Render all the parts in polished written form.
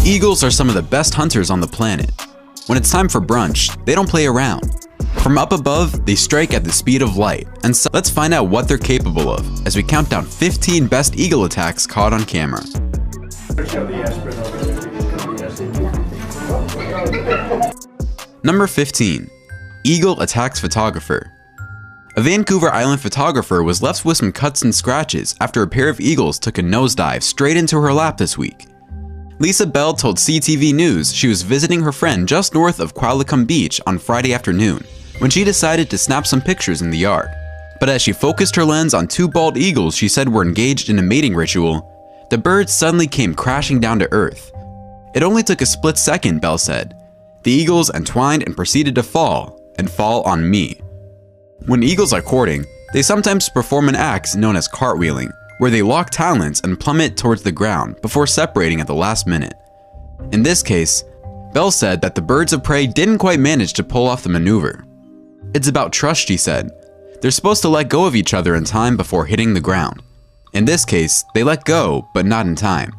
Eagles are some of the best hunters on the planet. When it's time for brunch, they don't play around. From up above, they strike at the speed of light, and so let's find out what they're capable of as we count down 15 best eagle attacks caught on camera. Number 15. Eagle attacks photographer. A Vancouver Island photographer was left with some cuts and scratches after a pair of eagles took a nosedive straight into her lap this week. Lisa Bell told CTV News she was visiting her friend just north of Qualicum Beach on Friday afternoon when she decided to snap some pictures in the yard. But as she focused her lens on two bald eagles she said were engaged in a mating ritual, the birds suddenly came crashing down to earth. It only took a split second, Bell said. The eagles entwined and proceeded to fall on me. When eagles are courting, they sometimes perform an act known as cartwheeling, where they lock talons and plummet towards the ground before separating at the last minute. In this case, Bell said that the birds of prey didn't quite manage to pull off the maneuver. It's about trust, she said. They're supposed to let go of each other in time before hitting the ground. In this case, they let go, but not in time.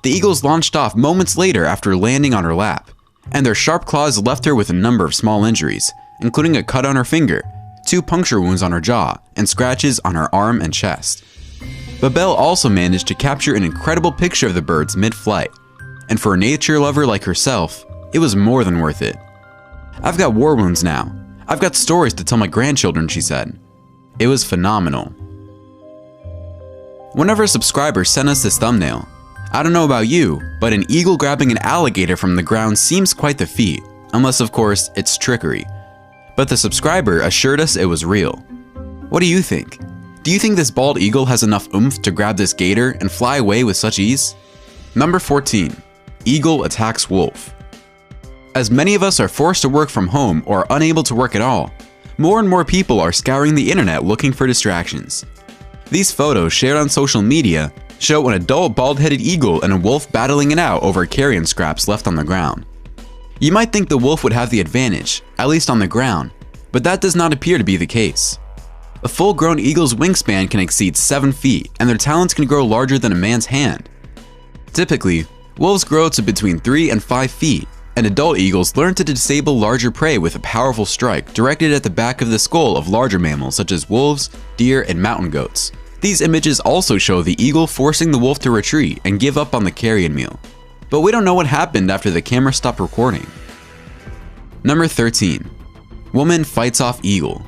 The eagles launched off moments later after landing on her lap, and their sharp claws left her with a number of small injuries, including a cut on her finger, 2 puncture wounds on her jaw, and scratches on her arm and chest. But Bell also managed to capture an incredible picture of the birds mid-flight, and for a nature lover like herself, it was more than worth it. "I've got war wounds now. I've got stories to tell my grandchildren," she said. It was phenomenal. One of our subscribers sent us this thumbnail. I don't know about you, but an eagle grabbing an alligator from the ground seems quite the feat, unless of course it's trickery. But the subscriber assured us it was real. What do you think? Do you think this bald eagle has enough oomph to grab this gator and fly away with such ease? Number 14. Eagle attacks wolf. As many of us are forced to work from home or are unable to work at all, more and more people are scouring the internet looking for distractions. These photos shared on social media show an adult bald-headed eagle and a wolf battling it out over carrion scraps left on the ground. You might think the wolf would have the advantage, at least on the ground, but that does not appear to be the case. A full-grown eagle's wingspan can exceed 7 feet, and their talons can grow larger than a man's hand. Typically, wolves grow to between 3 and 5 feet, and adult eagles learn to disable larger prey with a powerful strike directed at the back of the skull of larger mammals such as wolves, deer, and mountain goats. These images also show the eagle forcing the wolf to retreat and give up on the carrion meal. But we don't know what happened after the camera stopped recording. Number 13. Woman fights off eagle.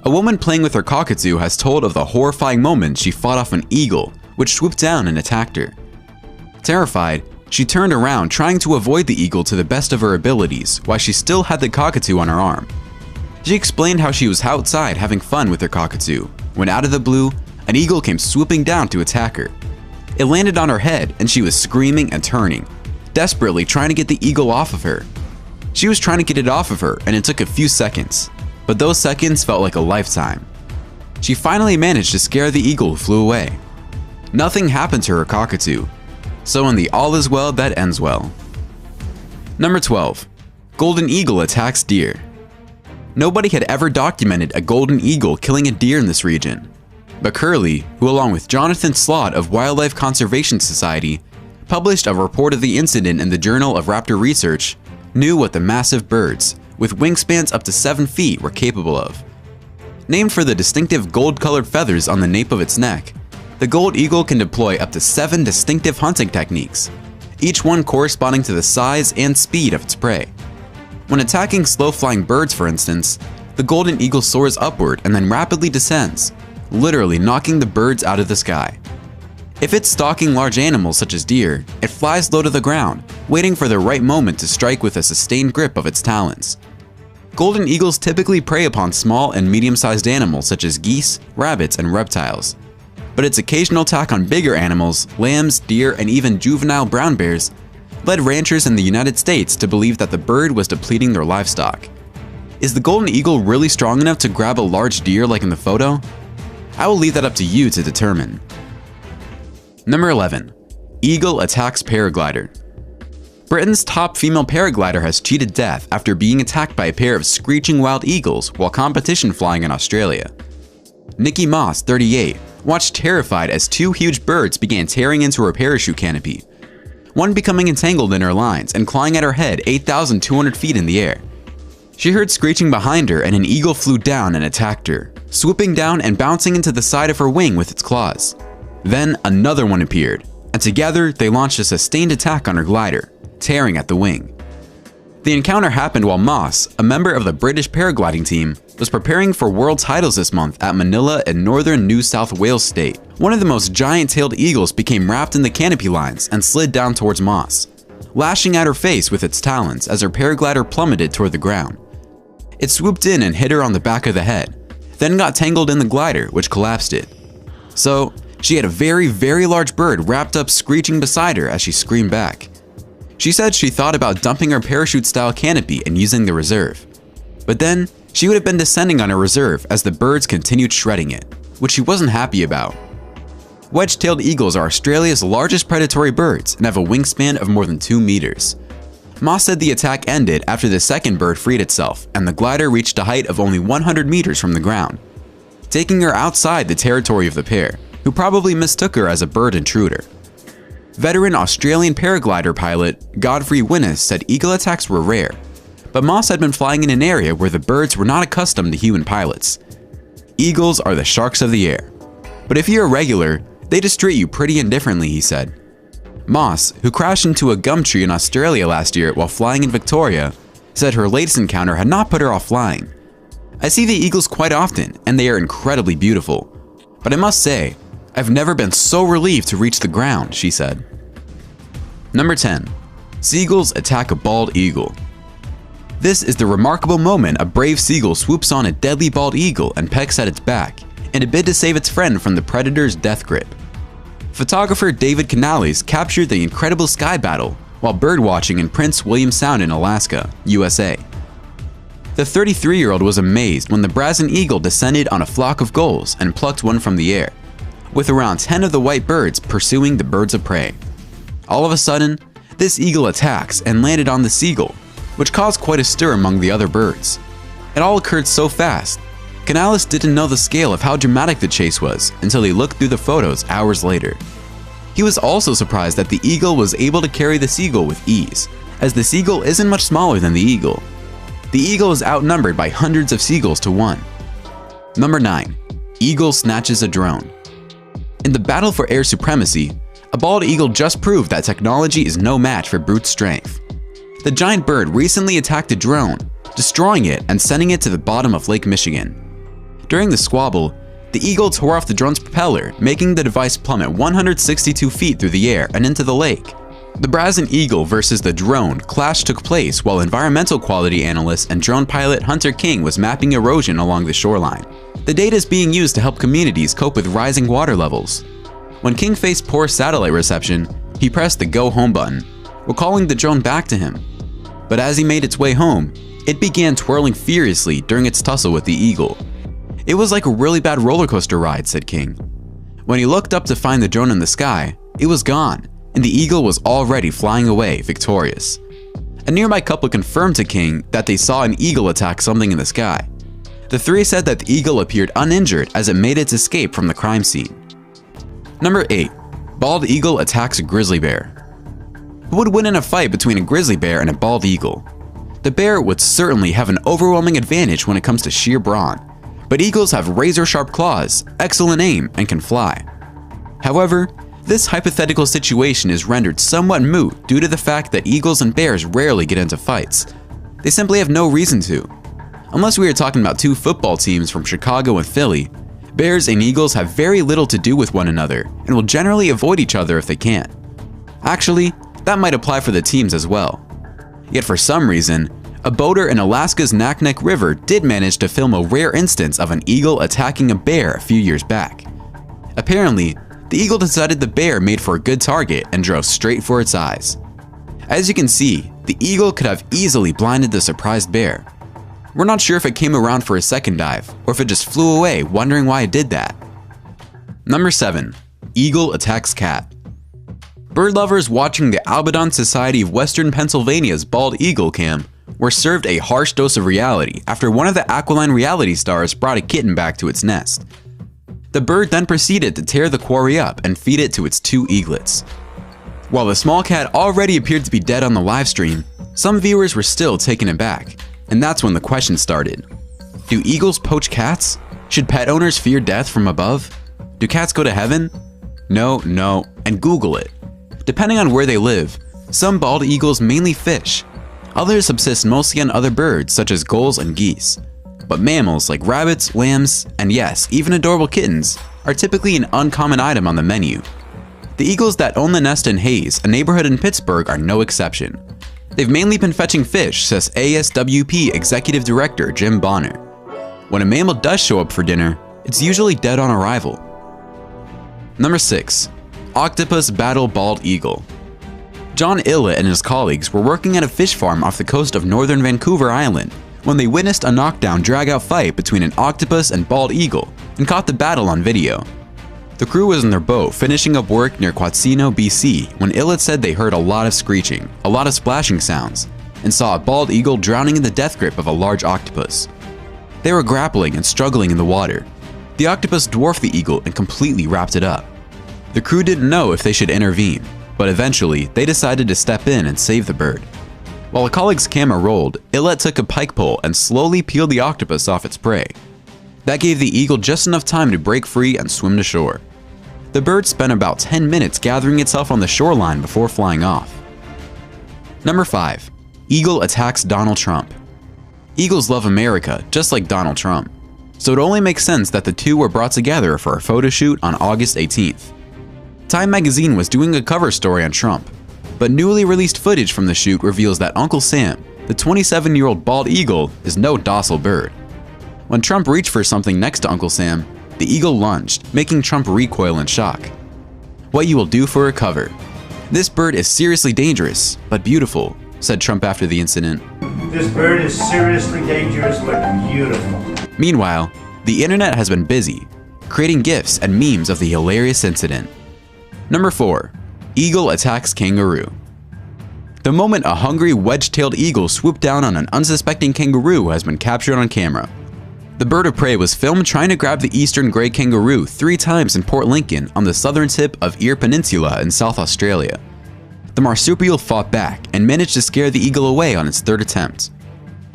A woman playing with her cockatoo has told of the horrifying moment she fought off an eagle, which swooped down and attacked her. Terrified, she turned around trying to avoid the eagle to the best of her abilities while she still had the cockatoo on her arm. She explained how she was outside having fun with her cockatoo, when out of the blue, an eagle came swooping down to attack her. It landed on her head and she was screaming and turning, desperately trying to get the eagle off of her. She was trying to get it off of her and it took a few seconds, but those seconds felt like a lifetime. She finally managed to scare the eagle who flew away. Nothing happened to her cockatoo, so in the all is well that ends well. Number 12. Golden eagle attacks deer. Nobody had ever documented a golden eagle killing a deer in this region. But Curley, who along with Jonathan Slott of Wildlife Conservation Society, published a report of the incident in the Journal of Raptor Research, knew what the massive birds, with wingspans up to 7 feet, were capable of. Named for the distinctive gold-colored feathers on the nape of its neck, the gold eagle can deploy up to 7 distinctive hunting techniques, each one corresponding to the size and speed of its prey. When attacking slow-flying birds, for instance, the golden eagle soars upward and then rapidly descends, literally knocking the birds out of the sky. If it's stalking large animals such as deer, it flies low to the ground, waiting for the right moment to strike with a sustained grip of its talons. Golden eagles typically prey upon small and medium-sized animals such as geese, rabbits, and reptiles. But its occasional attack on bigger animals, lambs, deer, and even juvenile brown bears, led ranchers in the United States to believe that the bird was depleting their livestock. Is the golden eagle really strong enough to grab a large deer like in the photo? I will leave that up to you to determine. Number 11. Eagle attacks paraglider. Britain's top female paraglider has cheated death after being attacked by a pair of screeching wild eagles while competition flying in Australia. Nikki Moss, 38, watched terrified as 2 huge birds began tearing into her parachute canopy. one becoming entangled in her lines and clawing at her head 8,200 feet in the air. She heard screeching behind her and an eagle flew down and attacked her, swooping down and bouncing into the side of her wing with its claws. Then another one appeared, and together they launched a sustained attack on her glider, tearing at the wing. The encounter happened while Moss, a member of the British paragliding team, was preparing for world titles this month at Manila in northern New South Wales state. One of the most giant-tailed eagles became wrapped in the canopy lines and slid down towards Moss, lashing at her face with its talons as her paraglider plummeted toward the ground. It swooped in and hit her on the back of the head, then got tangled in the glider, which collapsed it. So, she had a very large bird wrapped up screeching beside her as she screamed back. She said she thought about dumping her parachute-style canopy and using the reserve. But then, she would have been descending on her reserve as the birds continued shredding it, which she wasn't happy about. Wedge-tailed eagles are Australia's largest predatory birds and have a wingspan of more than 2 meters. Moss said the attack ended after the second bird freed itself and the glider reached a height of only 100 meters from the ground, taking her outside the territory of the pair, who probably mistook her as a bird intruder. Veteran Australian paraglider pilot Godfrey Winnis said eagle attacks were rare, but Moss had been flying in an area where the birds were not accustomed to human pilots. Eagles are the sharks of the air, but if you're a regular, they just treat you pretty indifferently, he said. Moss, who crashed into a gum tree in Australia last year while flying in Victoria, said her latest encounter had not put her off flying. I see the eagles quite often, and they are incredibly beautiful. But I must say, I've never been so relieved to reach the ground, she said. Number 10. Seagulls attack a bald eagle. This is the remarkable moment a brave seagull swoops on a deadly bald eagle and pecks at its back, in a bid to save its friend from the predator's death grip. Photographer David Canales captured the incredible sky battle while birdwatching in Prince William Sound in Alaska, USA. The 33-year-old was amazed when the brazen eagle descended on a flock of gulls and plucked one from the air, with around 10 of the white birds pursuing the birds of prey. All of a sudden, this eagle attacks and landed on the seagull, which caused quite a stir among the other birds. It all occurred so fast, Canales didn't know the scale of how dramatic the chase was until he looked through the photos hours later. He was also surprised that the eagle was able to carry the seagull with ease, as the seagull isn't much smaller than the eagle. The eagle is outnumbered by hundreds of seagulls to one. Number 9. Eagle snatches a drone. In the battle for air supremacy, a bald eagle just proved that technology is no match for brute strength. The giant bird recently attacked a drone, destroying it and sending it to the bottom of Lake Michigan. During the squabble, the eagle tore off the drone's propeller, making the device plummet 162 feet through the air and into the lake. The brazen eagle versus the drone clash took place while environmental quality analyst and drone pilot Hunter King was mapping erosion along the shoreline. The data is being used to help communities cope with rising water levels. When King faced poor satellite reception, he pressed the go home button, recalling the drone back to him. But as he made its way home, it began twirling furiously during its tussle with the eagle. It was like a really bad roller coaster ride, said King. When he looked up to find the drone in the sky, it was gone, and the eagle was already flying away, victorious. A nearby couple confirmed to King that they saw an eagle attack something in the sky. The three said that the eagle appeared uninjured as it made its escape from the crime scene. Number 8. Bald eagle attacks a grizzly bear. Who would win in a fight between a grizzly bear and a bald eagle? The bear would certainly have an overwhelming advantage when it comes to sheer brawn, but eagles have razor-sharp claws, excellent aim, and can fly. However, this hypothetical situation is rendered somewhat moot due to the fact that eagles and bears rarely get into fights. They simply have no reason to. Unless we are talking about two football teams from Chicago and Philly, bears and eagles have very little to do with one another and will generally avoid each other if they can. Actually, that might apply for the teams as well. Yet for some reason, a boater in Alaska's Naknek River did manage to film a rare instance of an eagle attacking a bear a few years back. Apparently, the eagle decided the bear made for a good target and drove straight for its eyes. As you can see, the eagle could have easily blinded the surprised bear. We're not sure if it came around for a second dive, or if it just flew away wondering why it did that. Number 7. Eagle attacks cat. Bird lovers watching the Albion Society of Western Pennsylvania's bald eagle cam were served a harsh dose of reality after one of the Aquiline reality stars brought a kitten back to its nest. The bird then proceeded to tear the quarry up and feed it to its two eaglets. While the small cat already appeared to be dead on the live stream, some viewers were still taken aback, and that's when the question started. Do eagles poach cats? Should pet owners fear death from above? Do cats go to heaven? No, and Google it. Depending on where they live, some bald eagles mainly fish. Others subsist mostly on other birds such as gulls and geese. But mammals like rabbits, lambs, and yes, even adorable kittens are typically an uncommon item on the menu. The eagles that own the nest in Hayes, a neighborhood in Pittsburgh, are no exception. They've mainly been fetching fish, says ASWP Executive Director Jim Bonner. When a mammal does show up for dinner, it's usually dead on arrival. Number 6. Octopus battle bald eagle. John Illett and his colleagues were working at a fish farm off the coast of northern Vancouver Island when they witnessed a knockdown drag-out fight between an octopus and bald eagle and caught the battle on video. The crew was in their boat finishing up work near Quatsino, BC when Illett said they heard a lot of screeching, a lot of splashing sounds, and saw a bald eagle drowning in the death grip of a large octopus. They were grappling and struggling in the water. The octopus dwarfed the eagle and completely wrapped it up. The crew didn't know if they should intervene, but eventually they decided to step in and save the bird. While a colleague's camera rolled, Illett took a pike pole and slowly peeled the octopus off its prey. That gave the eagle just enough time to break free and swim to shore. The bird spent about 10 minutes gathering itself on the shoreline before flying off. Number 5. Eagle attacks Donald Trump. Eagles love America, just like Donald Trump, so it only makes sense that the two were brought together for a photo shoot on August 18th. Time magazine was doing a cover story on Trump, but newly released footage from the shoot reveals that Uncle Sam, the 27-year-old bald eagle, is no docile bird. When Trump reached for something next to Uncle Sam, the eagle lunged, making Trump recoil in shock. What you will do for a cover. This bird is seriously dangerous, but beautiful, said Trump after the incident. This bird is seriously dangerous, but beautiful. Meanwhile, the internet has been busy, creating GIFs and memes of the hilarious incident. Number 4. Eagle attacks kangaroo. The moment a hungry wedge-tailed eagle swooped down on an unsuspecting kangaroo has been captured on camera. The bird of prey was filmed trying to grab the eastern grey kangaroo 3 times in Port Lincoln on the southern tip of Eyre Peninsula in South Australia. The marsupial fought back and managed to scare the eagle away on its 3rd attempt.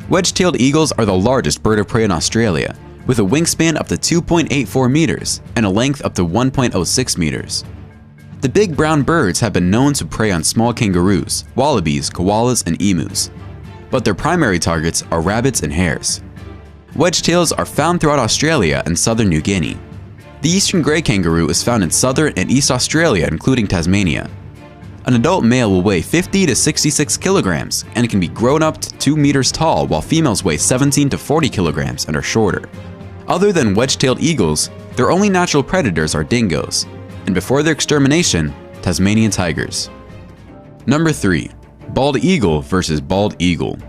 Wedge-tailed eagles are the largest bird of prey in Australia, with a wingspan up to 2.84 meters and a length up to 1.06 meters. The big brown birds have been known to prey on small kangaroos, wallabies, koalas, and emus, but their primary targets are rabbits and hares. Wedge-tails are found throughout Australia and southern New Guinea. The eastern grey kangaroo is found in southern and East Australia, including Tasmania. An adult male will weigh 50 to 66 kilograms and can be grown up to 2 meters tall, while females weigh 17 to 40 kilograms and are shorter. Other than wedge-tailed eagles, their only natural predators are dingoes, and before their extermination, Tasmanian tigers. Number 3. Bald eagle versus bald eagle.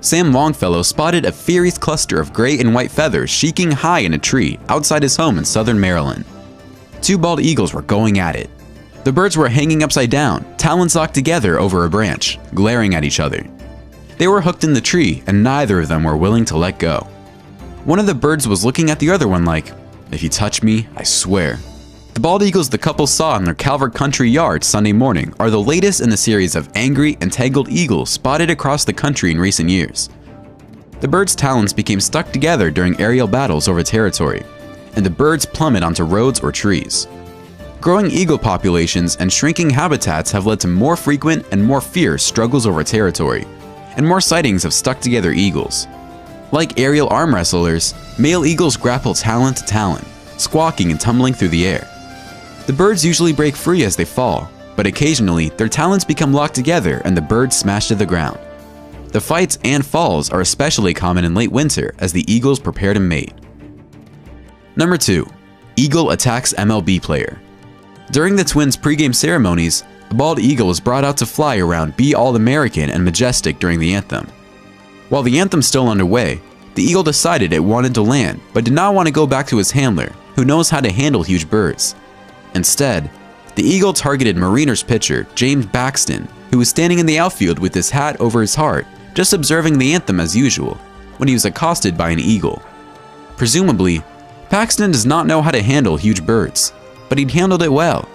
Sam Longfellow spotted a furious cluster of gray and white feathers shaking high in a tree outside his home in southern Maryland. 2 bald eagles were going at it. The birds were hanging upside down, talons locked together over a branch, glaring at each other. They were hooked in the tree, and neither of them were willing to let go. One of the birds was looking at the other one like, "If you touch me, I swear." The bald eagles the couple saw in their Calvert Country yard Sunday morning are the latest in the series of angry, entangled eagles spotted across the country in recent years. The birds' talons became stuck together during aerial battles over territory, and the birds plummet onto roads or trees. Growing eagle populations and shrinking habitats have led to more frequent and more fierce struggles over territory, and more sightings of stuck-together eagles. Like aerial arm wrestlers, male eagles grapple talon to talon, squawking and tumbling through the air. The birds usually break free as they fall, but occasionally their talons become locked together and the birds smash to the ground. The fights and falls are especially common in late winter as the eagles prepare to mate. Number 2. Eagle attacks MLB player. During the Twins pregame ceremonies, a bald eagle was brought out to fly around Be All-American and Majestic during the anthem. While the anthem's still underway, the eagle decided it wanted to land, but did not want to go back to his handler, who knows how to handle huge birds. Instead, the eagle targeted Mariners pitcher James Paxton, who was standing in the outfield with his hat over his heart, just observing the anthem as usual, when he was accosted by an eagle. Presumably, Paxton does not know how to handle huge birds, but he'd handled it well.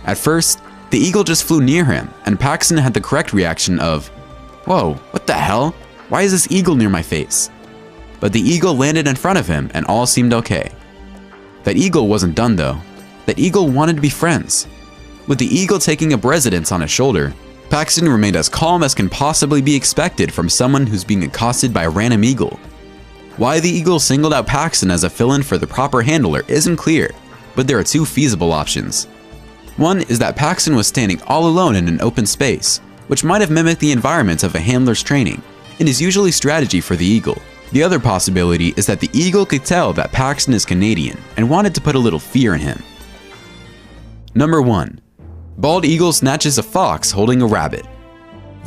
At first, The eagle just flew near him, and Paxton had the correct reaction of, "Whoa, what the hell? Why is this eagle near my face?" But the eagle landed in front of him and all seemed okay. That eagle wasn't done though. That eagle wanted to be friends. With the eagle taking up residence on his shoulder, Paxton remained as calm as can possibly be expected from someone who's being accosted by a random eagle. Why the eagle singled out Paxton as a fill-in for the proper handler isn't clear, but there are two feasible options. One is that Paxton was standing all alone in an open space, which might have mimicked the environment of a handler's training, and is usually strategy for the eagle. The other possibility is that the eagle could tell that Paxton is Canadian and wanted to put a little fear in him. Number 1. Bald eagle snatches a fox holding a rabbit.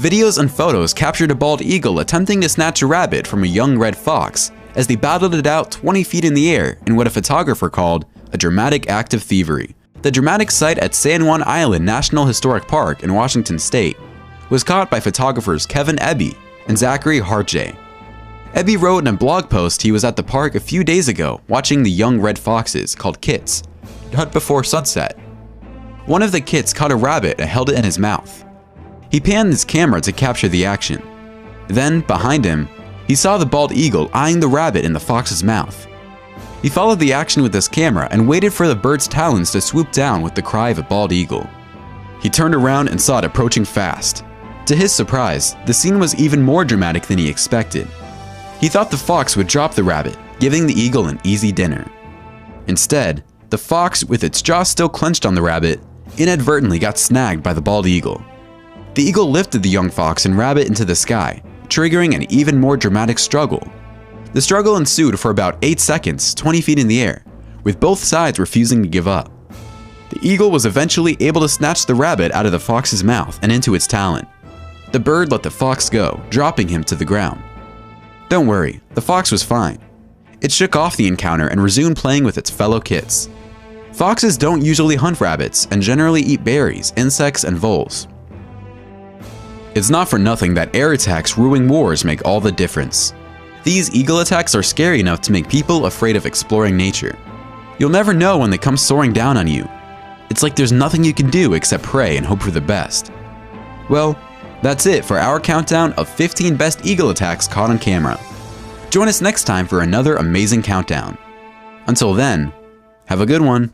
Videos and photos captured a bald eagle attempting to snatch a rabbit from a young red fox as they battled it out 20 feet in the air in what a photographer called a dramatic act of thievery. The dramatic sight at San Juan Island National Historic Park in Washington State was caught by photographers Kevin Eby and Zachary Hartjay. Eby wrote in a blog post he was at the park a few days ago watching the young red foxes, called kits, hunt before sunset. One of the kits caught a rabbit and held it in his mouth. He panned his camera to capture the action. Then, behind him, he saw the bald eagle eyeing the rabbit in the fox's mouth. He followed the action with his camera and waited for the bird's talons to swoop down with the cry of a bald eagle. He turned around and saw it approaching fast. To his surprise, the scene was even more dramatic than he expected. He thought the fox would drop the rabbit, giving the eagle an easy dinner. Instead, the fox, with its jaw still clenched on the rabbit, inadvertently got snagged by the bald eagle. The eagle lifted the young fox and rabbit into the sky, triggering an even more dramatic struggle. The struggle ensued for about 8 seconds, 20 feet in the air, with both sides refusing to give up. The eagle was eventually able to snatch the rabbit out of the fox's mouth and into its talon. The bird let the fox go, dropping him to the ground. Don't worry, the fox was fine. It shook off the encounter and resumed playing with its fellow kits. Foxes don't usually hunt rabbits and generally eat berries, insects, and voles. It's not for nothing that air attacks ruining wars make all the difference. These eagle attacks are scary enough to make people afraid of exploring nature. You'll never know when they come soaring down on you. It's like there's nothing you can do except pray and hope for the best. Well, that's it for our countdown of 15 best eagle attacks caught on camera. Join us next time for another amazing countdown. Until then, have a good one.